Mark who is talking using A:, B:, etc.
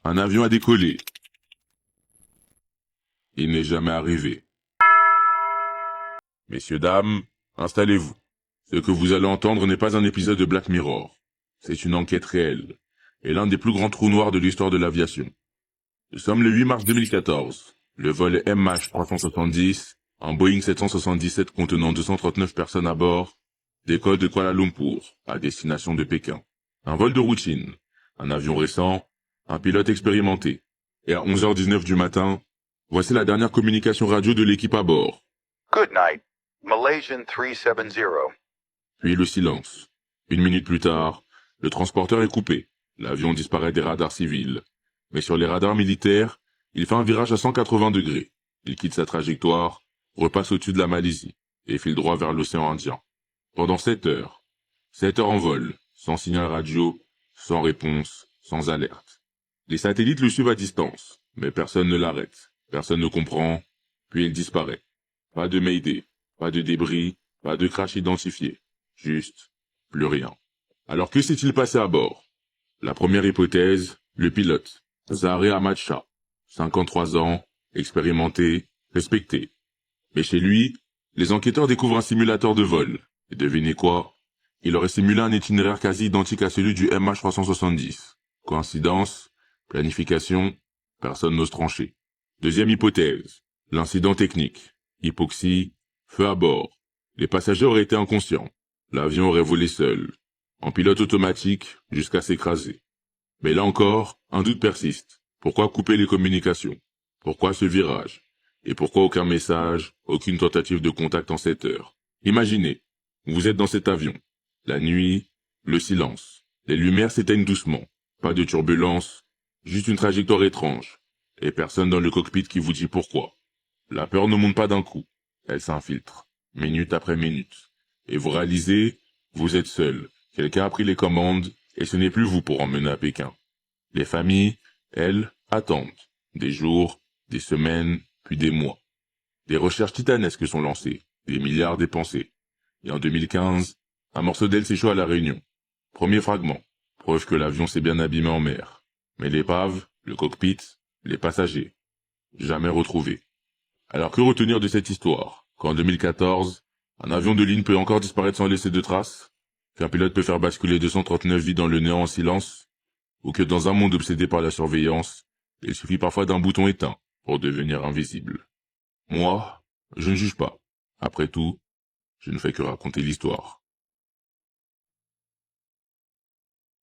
A: Un avion a décollé. Il n'est jamais arrivé. Messieurs, dames, installez-vous. Ce que vous allez entendre n'est pas un épisode de Black Mirror. C'est une enquête réelle, et l'un des plus grands trous noirs de l'histoire de l'aviation. Nous sommes le 8 mars 2014. Le vol MH370, un Boeing 777 contenant 239 personnes à bord, décolle de Kuala Lumpur, à destination de Pékin. Un vol de routine, un avion récent, un pilote expérimenté. Et à 11h19 du matin, voici la dernière communication radio de l'équipe à bord.
B: Good night, Malaysian 370.
A: Puis le silence. 1 minute plus tard, le transporteur est coupé. L'avion disparaît des radars civils. Mais sur les radars militaires, il fait un virage à 180 degrés. Il quitte sa trajectoire, repasse au-dessus de la Malaisie, et file droit vers l'océan Indien. Pendant 7 heures. 7 heures en vol, sans signal radio, sans réponse, sans alerte. Les satellites le suivent à distance, mais personne ne l'arrête. Personne ne comprend, puis il disparaît. Pas de Mayday, pas de débris, pas de crash identifié. Juste, plus rien. Alors que s'est-il passé à bord? La première hypothèse, le pilote, Zahre Ahmad Shah, 53 ans, expérimenté, respecté. Mais chez lui, les enquêteurs découvrent un simulateur de vol. Et devinez quoi? Il aurait simulé un itinéraire quasi identique à celui du MH370. Coïncidence? Planification? Personne n'ose trancher. Deuxième hypothèse, l'incident technique. Hypoxie, feu à bord. Les passagers auraient été inconscients. L'avion aurait volé seul, en pilote automatique, jusqu'à s'écraser. Mais là encore, un doute persiste. Pourquoi couper les communications? Pourquoi ce virage? Et pourquoi aucun message, aucune tentative de contact en 7 heures? Imaginez, vous êtes dans cet avion. La nuit, le silence. Les lumières s'éteignent doucement. Pas de turbulence, juste une trajectoire étrange. Et personne dans le cockpit qui vous dit pourquoi. La peur ne monte pas d'un coup. Elle s'infiltre, minute après minute. Et vous réalisez, vous êtes seul. Quelqu'un a pris les commandes, et ce n'est plus vous pour emmener à Pékin. Les familles, elles, attendent. Des jours, des semaines, puis des mois. Des recherches titanesques sont lancées, des milliards dépensés. Et en 2015, un morceau d'aile s'échoue à La Réunion. Premier fragment, preuve que l'avion s'est bien abîmé en mer. Mais l'épave, le cockpit, les passagers, jamais retrouvés. Alors que retenir de cette histoire, qu'en 2014, un avion de ligne peut encore disparaître sans laisser de traces, qu'un pilote peut faire basculer 239 vies dans le néant en silence, ou que dans un monde obsédé par la surveillance, il suffit parfois d'un bouton éteint pour devenir invisible. Moi, je ne juge pas. Après tout, je ne fais que raconter l'histoire.